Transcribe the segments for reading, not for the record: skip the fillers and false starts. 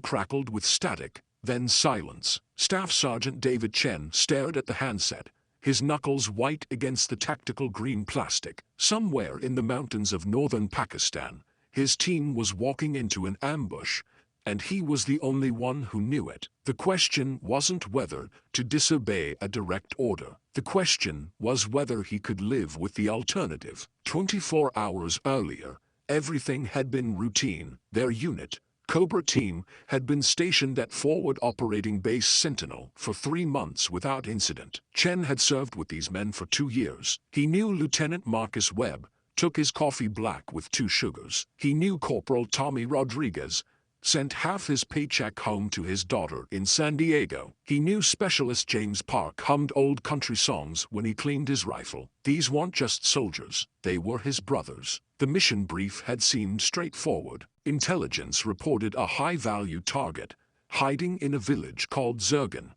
crackled with static, then silence. Staff Sergeant David Chen stared at the handset, his knuckles white against the tactical green plastic. Somewhere in the mountains of northern Pakistan, his team was walking into an ambush, and he was the only one who knew it. The question wasn't whether to disobey a direct order. The question was whether he could live with the alternative. 24 hours earlier, everything had been routine. Their unit, Cobra Team, had been stationed at Forward Operating Base Sentinel for 3 months without incident. Chen had served with these men for 2 years. He knew Lieutenant Marcus Webb, took his coffee black with 2 sugars. He knew Corporal Tommy Rodriguez, sent half his paycheck home to his daughter in San Diego. He knew Specialist James Park hummed old country songs when he cleaned his rifle. These weren't just soldiers, they were his brothers. The mission brief had seemed straightforward. Intelligence reported a high-value target, hiding in a village called Zergan,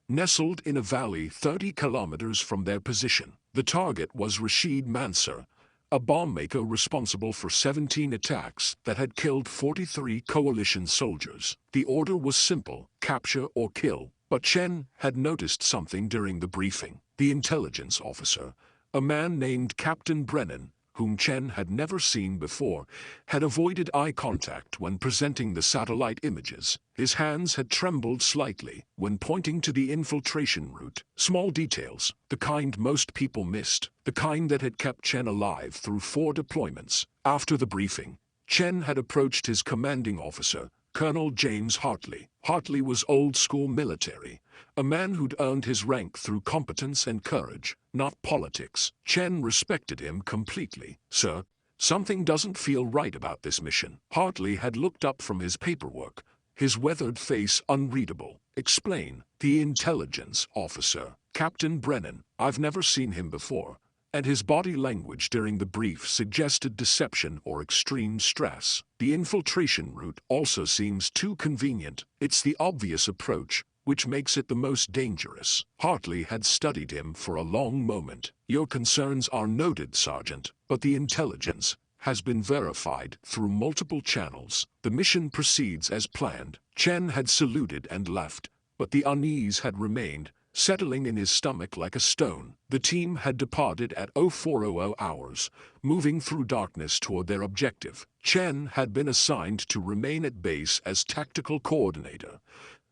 nestled in a valley 30 kilometers from their position. The target was Rashid Mansour, a bomb maker responsible for 17 attacks that had killed 43 coalition soldiers. The order was simple: capture or kill. But Chen had noticed something during the briefing. The intelligence officer, a man named Captain Brennan, whom Chen had never seen before, had avoided eye contact when presenting the satellite images. His hands had trembled slightly when pointing to the infiltration route. Small details, the kind most people missed, the kind that had kept Chen alive through 4 deployments. After the briefing, Chen had approached his commanding officer, Colonel James Hartley. Hartley was old-school military, a man who'd earned his rank through competence and courage, not politics. Chen respected him completely. "Sir, something doesn't feel right about this mission." Hartley had looked up from his paperwork, his weathered face unreadable. "Explain." The intelligence officer, Captain Brennan. "I've never seen him before," and his body language during the brief suggested deception or extreme stress. "The infiltration route also seems too convenient. It's the obvious approach, which makes it the most dangerous." Hartley had studied him for a long moment. "Your concerns are noted, Sergeant, but the intelligence has been verified through multiple channels. The mission proceeds as planned." Chen had saluted and left, but the unease had remained, settling in his stomach like a stone. The team had departed at 0400 hours, moving through darkness toward their objective. Chen had been assigned to remain at base as tactical coordinator,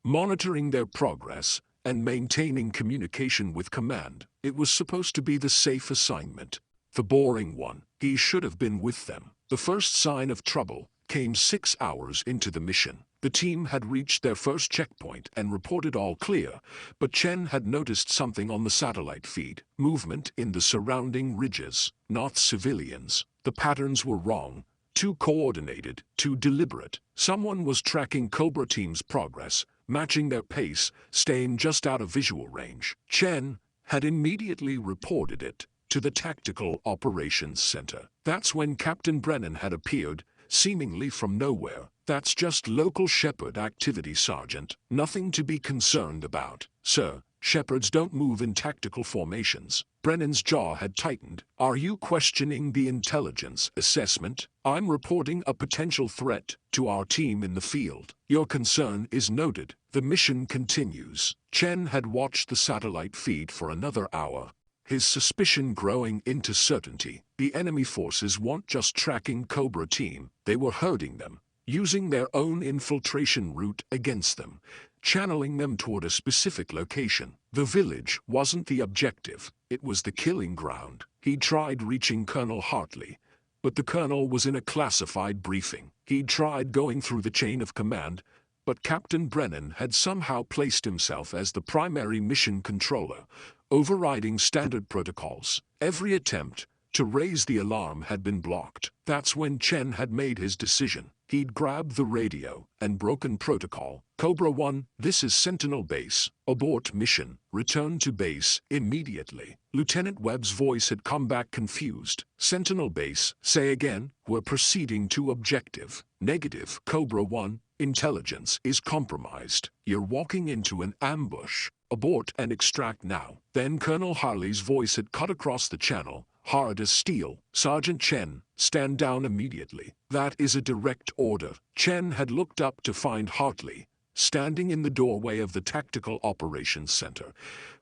monitoring their progress and maintaining communication with command. It was supposed to be the safe assignment, the boring one. He should have been with them. The first sign of trouble came 6 hours into the mission. The team had reached their first checkpoint and reported all clear, but Chen had noticed something on the satellite feed. Movement in the surrounding ridges, not civilians. The patterns were wrong, too coordinated, too deliberate. Someone was tracking Cobra Team's progress, matching their pace, staying just out of visual range. Chen had immediately reported it to the Tactical Operations Center. That's when Captain Brennan had appeared, seemingly from nowhere. "That's just local Shepherd activity, Sergeant. Nothing to be concerned about." "Sir, Shepherds don't move in tactical formations." Brennan's jaw had tightened. "Are you questioning the intelligence assessment?" "I'm reporting a potential threat to our team in the field." "Your concern is noted." The mission continues. Chen had watched the satellite feed for another hour, his suspicion growing into certainty. The enemy forces weren't just tracking Cobra Team, they were herding them, using their own infiltration route against them, channeling them toward a specific location. The village wasn't the objective, it was the killing ground. He tried reaching Colonel Hartley, but the colonel was in a classified briefing. He tried going through the chain of command, but Captain Brennan had somehow placed himself as the primary mission controller, overriding standard protocols. Every attempt to raise the alarm had been blocked. That's when Chen had made his decision. He'd grabbed the radio and broken protocol. "Cobra 1, this is Sentinel Base. Abort mission. Return to base immediately." Lieutenant Webb's voice had come back confused. "Sentinel Base, say again." "We're proceeding to objective." "Negative. Cobra 1, intelligence is compromised. You're walking into an ambush. Abort and extract now." Then Colonel Hartley's voice had cut across the channel. hard as steel. Sergeant Chen, stand down immediately. That is a direct order. Chen had looked up to find Hartley standing in the doorway of the Tactical Operations Center,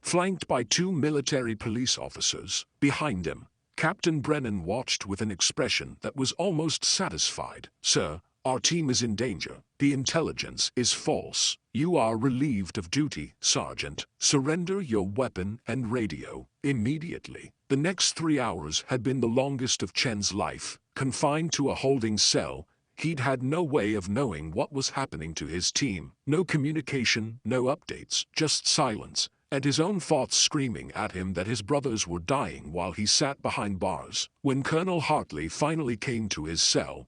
flanked by 2 military police officers. Behind him, Captain Brennan watched with an expression that was almost satisfied. Sir, our team is in danger. The intelligence is false. You are relieved of duty, Sergeant. Surrender your weapon and radio immediately. The next 3 hours had been the longest of Chen's life. Confined to a holding cell, he'd had no way of knowing what was happening to his team. No communication, no updates, just silence, and his own thoughts screaming at him that his brothers were dying while he sat behind bars. When Colonel Hartley finally came to his cell,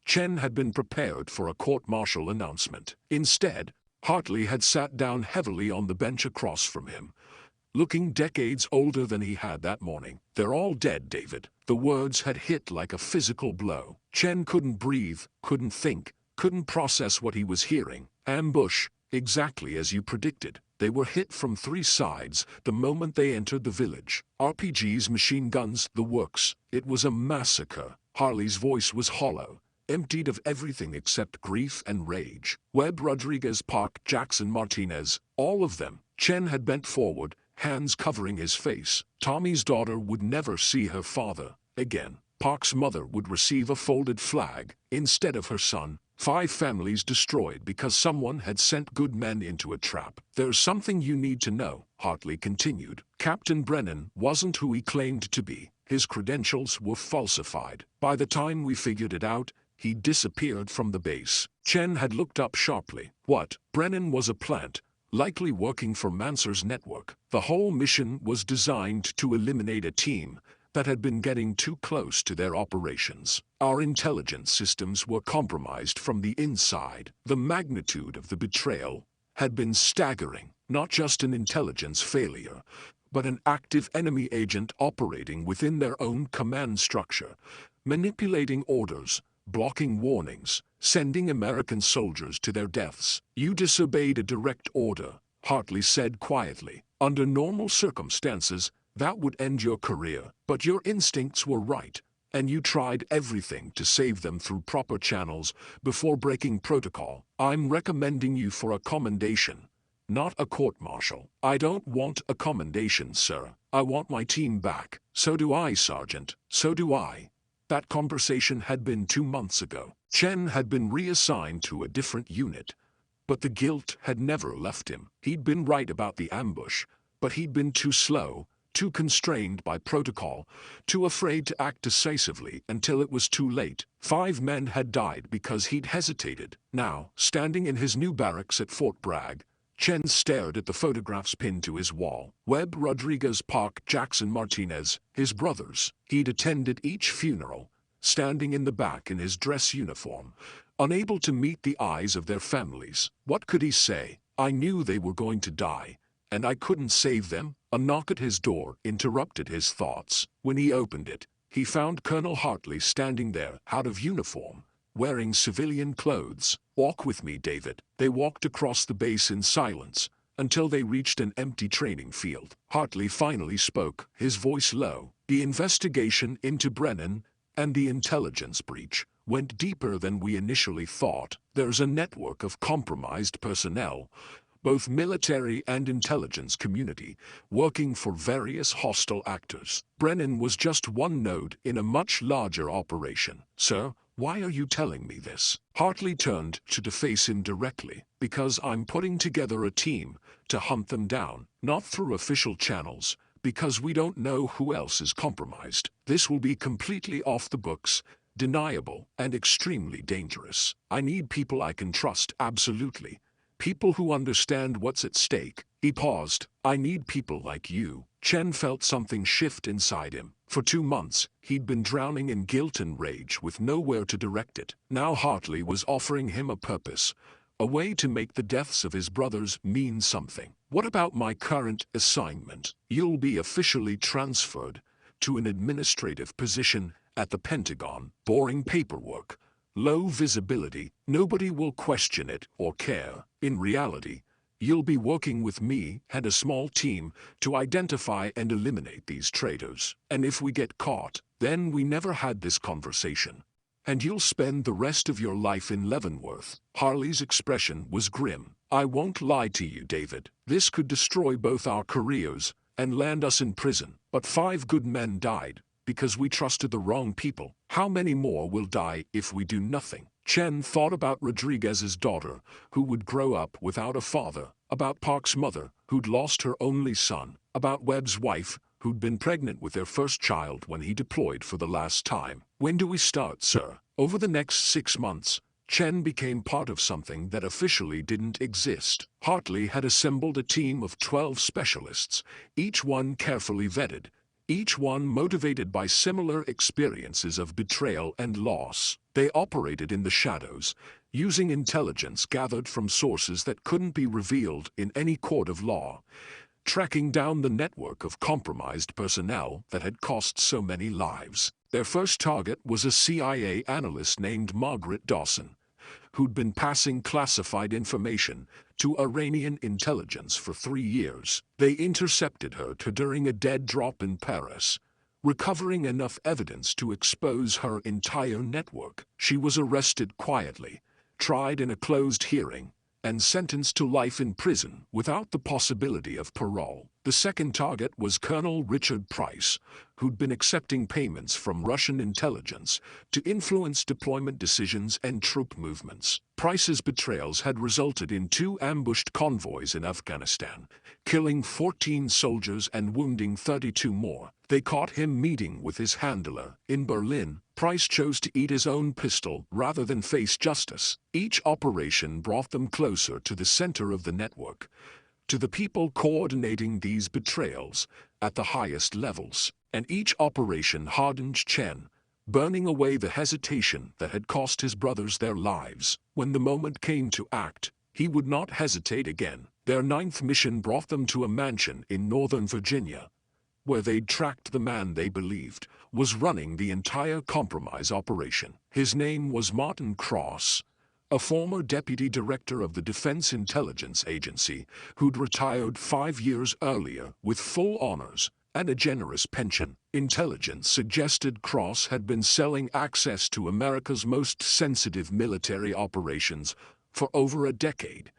Chen had been prepared for a court-martial announcement. Instead, Hartley had sat down heavily on the bench across from him, looking decades older than he had that morning. They're all dead, David. The words had hit like a physical blow. Chen couldn't breathe, couldn't think, couldn't process what he was hearing. Ambush, exactly as you predicted. They were hit from 3 sides the moment they entered the village. RPGs, machine guns, the works. It was a massacre. Hartley's voice was hollow, emptied of everything except grief and rage. Webb, Rodriguez, Park, Jackson, Martinez, all of them. Chen had bent forward, hands covering his face. Tommy's daughter would never see her father again. Park's mother would receive a folded flag instead of her son. 5 families destroyed because someone had sent good men into a trap. There's something you need to know, Hartley continued. Captain Brennan wasn't who he claimed to be. His credentials were falsified. By the time we figured it out, he disappeared from the base. Chen had looked up sharply. What? Brennan was a plant, likely working for Mansur's network. The whole mission was designed to eliminate a team that had been getting too close to their operations. Our intelligence systems were compromised from the inside. The magnitude of the betrayal had been staggering. Not just an intelligence failure, but an active enemy agent operating within their own command structure, manipulating orders, blocking warnings, sending American soldiers to their deaths. You disobeyed a direct order, Hartley said quietly. Under normal circumstances, that would end your career. But your instincts were right, and you tried everything to save them through proper channels before breaking protocol. I'm recommending you for a commendation, not a court-martial. I don't want a commendation, sir. I want my team back. So do I, Sergeant. So do I. That conversation had been 2 months ago. Chen had been reassigned to a different unit, but the guilt had never left him. He'd been right about the ambush, but he'd been too slow, too constrained by protocol, too afraid to act decisively until it was too late. 5 men had died because he'd hesitated. Now, standing in his new barracks at Fort Bragg, Chen stared at the photographs pinned to his wall. Webb, Rodriguez, Park, Jackson, Martinez, his brothers. He'd attended each funeral, standing in the back in his dress uniform, unable to meet the eyes of their families. What could he say? I knew they were going to die, and I couldn't save them. A knock at his door interrupted his thoughts. When he opened it, he found Colonel Hartley standing there, out of uniform, wearing civilian clothes. Walk with me, David. They walked across the base in silence until they reached an empty training field. Hartley finally spoke, his voice low. The investigation into Brennan and the intelligence breach went deeper than we initially thought. There's a network of compromised personnel, both military and intelligence community, working for various hostile actors. Brennan was just one node in a much larger operation. Sir, why are you telling me this? Hartley turned to face him directly. Because I'm putting together a team to hunt them down, not through official channels, because we don't know who else is compromised. This will be completely off the books, deniable, and extremely dangerous. I need people I can trust, absolutely. People who understand what's at stake. He paused. I need people like you. Chen felt something shift inside him. For 2 months, he'd been drowning in guilt and rage with nowhere to direct it. Now Hartley was offering him a purpose, a way to make the deaths of his brothers mean something. What about my current assignment? You'll be officially transferred to an administrative position at the Pentagon. Boring paperwork, low visibility, nobody will question it or care. In reality, You'll be working with me and a small team to identify and eliminate these traitors. And if we get caught, then we never had this conversation. And you'll spend the rest of your life in Leavenworth." Harley's expression was grim. "I won't lie to you, David. This could destroy both our careers and land us in prison. But 5 good men died because we trusted the wrong people. How many more will die if we do nothing?" Chen thought about Rodriguez's daughter, who would grow up without a father, about Park's mother, who'd lost her only son, about Webb's wife, who'd been pregnant with their first child when he deployed for the last time. "When do we start, sir?" Over the next 6 months, Chen became part of something that officially didn't exist. Hartley had assembled a team of 12 specialists, each one carefully vetted, each one motivated by similar experiences of betrayal and loss. They operated in the shadows, using intelligence gathered from sources that couldn't be revealed in any court of law, tracking down the network of compromised personnel that had cost so many lives. Their first target was a CIA analyst named Margaret Dawson, who'd been passing classified information to Iranian intelligence for 3 years. They intercepted her during a dead drop in Paris, recovering enough evidence to expose her entire network. She was arrested quietly, tried in a closed hearing, and sentenced to life in prison without the possibility of parole. The second target was Colonel Richard Price, who'd been accepting payments from Russian intelligence to influence deployment decisions and troop movements. Price's betrayals had resulted in 2 ambushed convoys in Afghanistan, killing 14 soldiers and wounding 32 more. They caught him meeting with his handler in Berlin. Price chose to eat his own pistol rather than face justice. Each operation brought them closer to the center of the network, to the people coordinating these betrayals at the highest levels. And each operation hardened Chen, burning away the hesitation that had cost his brothers their lives. When the moment came to act, he would not hesitate again. Their 9th mission brought them to a mansion in Northern Virginia, where they'd tracked the man they believed was running the entire compromise operation. His name was Martin Cross, a former deputy director of the Defense Intelligence Agency who'd retired 5 years earlier with full honors and a generous pension. Intelligence suggested Cross had been selling access to America's most sensitive military operations for over a decade,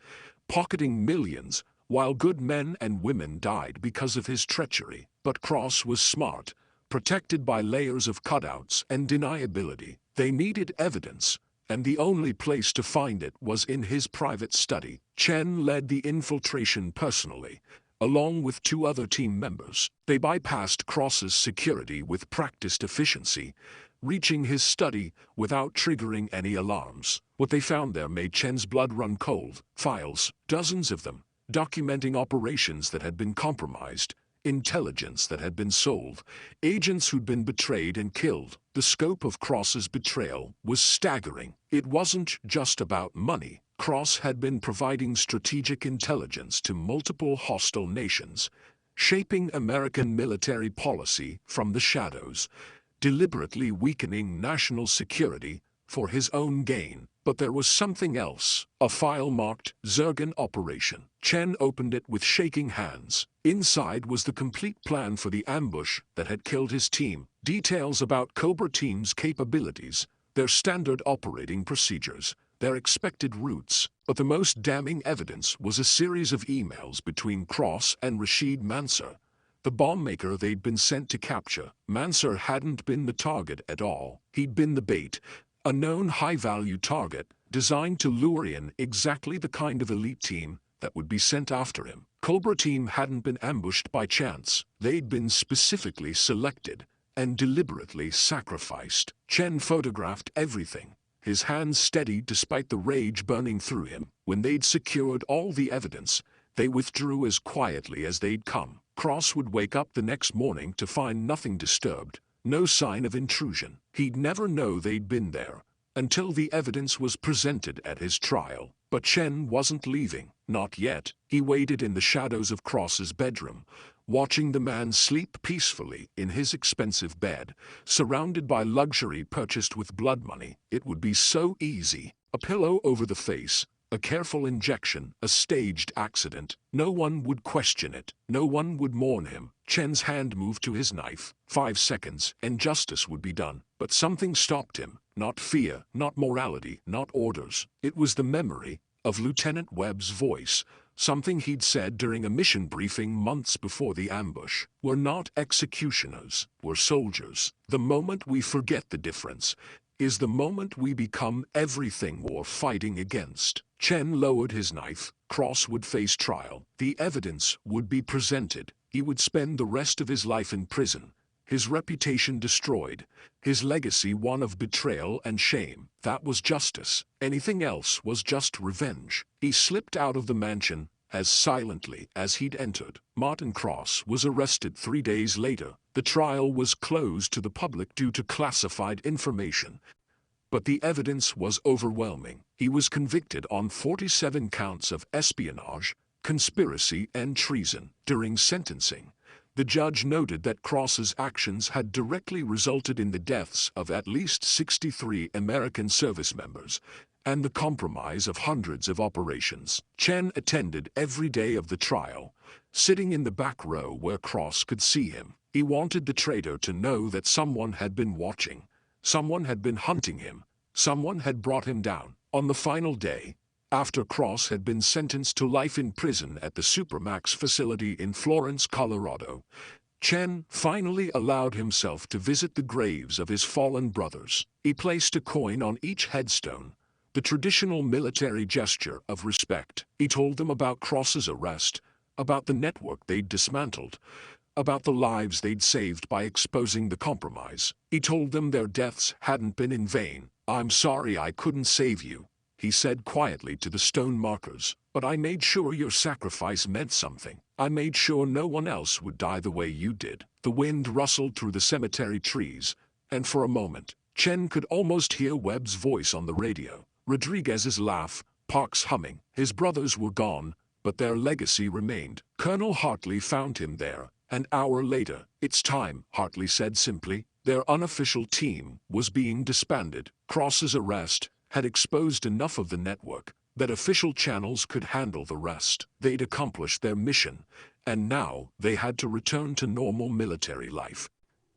pocketing millions while good men and women died because of his treachery. But Cross was smart, protected by layers of cutouts and deniability. They needed evidence, and the only place to find it was in his private study. Chen led the infiltration personally, along with 2 other team members. They bypassed Cross's security with practiced efficiency, reaching his study without triggering any alarms. What they found there made Chen's blood run cold. Files, dozens of them, documenting operations that had been compromised, intelligence that had been sold, agents who'd been betrayed and killed. The scope of Cross's betrayal was staggering. It wasn't just about money. Cross had been providing strategic intelligence to multiple hostile nations, shaping American military policy from the shadows, deliberately weakening national security for his own gain. But there was something else. A file marked Zergan Operation. Chen opened it with shaking hands. Inside was the complete plan for the ambush that had killed his team. Details about Cobra Team's capabilities, their standard operating procedures, their expected routes. But the most damning evidence was a series of emails between Cross and Rashid Mansour, the bomb maker they'd been sent to capture. Mansour hadn't been the target at all. He'd been the bait, a known high-value target designed to lure in exactly the kind of elite team that would be sent after him. Cobra Team hadn't been ambushed by chance. They'd been specifically selected and deliberately sacrificed. Chen photographed everything, his hands steady despite the rage burning through him. When they'd secured all the evidence, they withdrew as quietly as they'd come. Cross would wake up the next morning to find nothing disturbed. No sign of intrusion. He'd never know they'd been there until the evidence was presented at his trial. But Chen wasn't leaving. Not yet. He waited in the shadows of Cross's bedroom, watching the man sleep peacefully in his expensive bed, surrounded by luxury purchased with blood money. It would be so easy. A pillow over the face, A careful injection, a staged accident. No one would question it. No one would mourn him. Chen's hand moved to his knife. 5 seconds, and justice would be done. But something stopped him. Not fear, not morality, not orders. It was the memory of Lieutenant Webb's voice. Something he'd said during a mission briefing months before the ambush. We're not executioners, we're soldiers. The moment we forget the difference is the moment we become everything we're fighting against. Chen lowered his knife. Cross would face trial. The evidence would be presented. He would spend the rest of his life in prison. His reputation destroyed. His legacy one of betrayal and shame. That was justice. Anything else was just revenge. He slipped out of the mansion as silently as he'd entered. Martin Cross was arrested 3 days later. The trial was closed to the public due to classified information. But the evidence was overwhelming. He was convicted on 47 counts of espionage, conspiracy, and treason. During sentencing, the judge noted that Cross's actions had directly resulted in the deaths of at least 63 American service members and the compromise of hundreds of operations. Chen attended every day of the trial, sitting in the back row where Cross could see him. He wanted the traitor to know that someone had been watching, someone had been hunting him, someone had brought him down. On the final day, after Cross had been sentenced to life in prison at the Supermax facility in Florence, Colorado, Chen finally allowed himself to visit the graves of his fallen brothers. He placed a coin on each headstone, the traditional military gesture of respect. He told them about Cross's arrest, about the network they'd dismantled, about the lives they'd saved by exposing the compromise. He told them their deaths hadn't been in vain. "I'm sorry I couldn't save you," he said quietly to the stone markers, "but I made sure your sacrifice meant something. I made sure no one else would die the way you did." The wind rustled through the cemetery trees, and for a moment, Chen could almost hear Webb's voice on the radio. Rodriguez's laugh, Park's humming. His brothers were gone, but their legacy remained. Colonel Hartley found him there. An hour later, "It's time," Hartley said simply. Their unofficial team was being disbanded. Cross's arrest had exposed enough of the network that official channels could handle the rest. They'd accomplished their mission, and now they had to return to normal military life,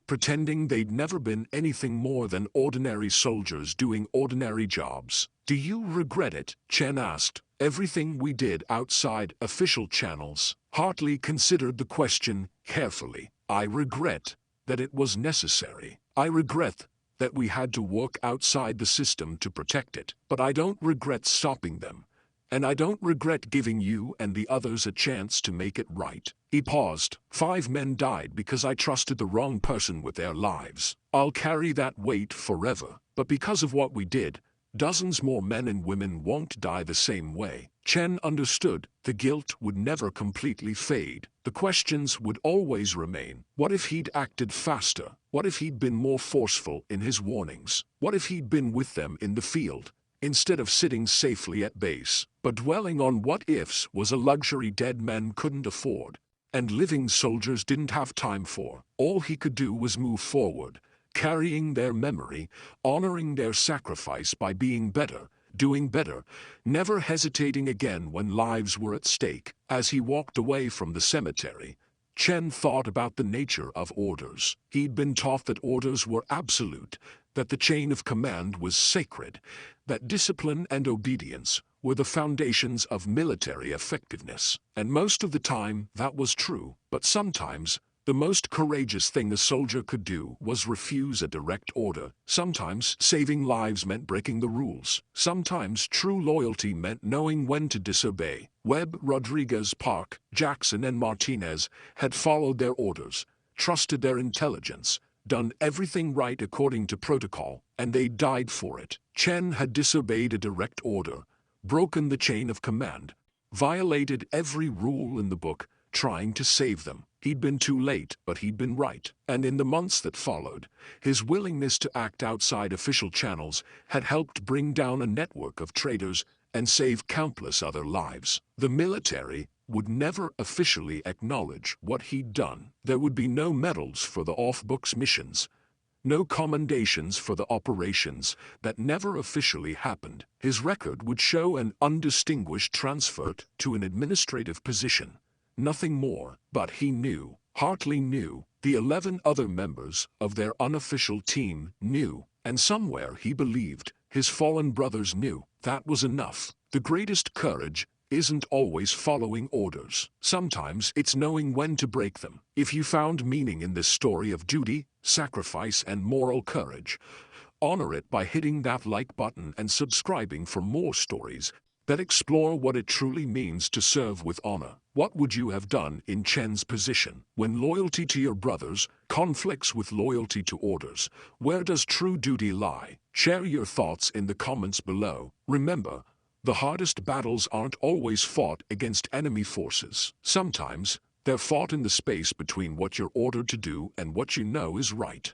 pretending they'd never been anything more than ordinary soldiers doing ordinary jobs. "Do you regret it?" Chen asked. "Everything we did outside official channels?" Hartley considered the question carefully. "I regret that it was necessary. I regret that we had to work outside the system to protect it. But I don't regret stopping them. And I don't regret giving you and the others a chance to make it right." He paused. 5 men died because I trusted the wrong person with their lives. I'll carry that weight forever. But because of what we did, dozens more men and women won't die the same way. Chen understood. The guilt would never completely fade. The questions would always remain. What if he'd acted faster? What if he'd been more forceful in his warnings? What if he'd been with them in the field, instead of sitting safely at base? But dwelling on what-ifs was a luxury dead men couldn't afford, and living soldiers didn't have time for. All he could do was move forward, carrying their memory, honoring their sacrifice by being better, doing better, never hesitating again when lives were at stake. As he walked away from the cemetery, Chen thought about the nature of orders. He'd been taught that orders were absolute, that the chain of command was sacred, that discipline and obedience were the foundations of military effectiveness. And most of the time, that was true. But sometimes, the most courageous thing a soldier could do was refuse a direct order. Sometimes saving lives meant breaking the rules. Sometimes true loyalty meant knowing when to disobey. Webb, Rodriguez, Park, Jackson, and Martinez had followed their orders, trusted their intelligence, done everything right according to protocol, and they died for it. Chen had disobeyed a direct order, broken the chain of command, violated every rule in the book, trying to save them. He'd been too late, but he'd been right. And in the months that followed, his willingness to act outside official channels had helped bring down a network of traitors and save countless other lives. The military would never officially acknowledge what he'd done. There would be no medals for the off-books missions, No commendations for the operations that never officially happened. His record would show an undistinguished transfer to an administrative position. Nothing more, but he knew, Hartley knew, the 11 other members of their unofficial team knew, and somewhere he believed his fallen brothers knew. That was enough. The greatest courage isn't always following orders. Sometimes it's knowing when to break them. If you found meaning in this story of duty, sacrifice, and moral courage, honor it by hitting that like button and subscribing for more stories that explore what it truly means to serve with honor. What would you have done in Chen's position? When loyalty to your brothers conflicts with loyalty to orders, where does true duty lie? Share your thoughts in the comments below. Remember, the hardest battles aren't always fought against enemy forces. Sometimes, they're fought in the space between what you're ordered to do and what you know is right.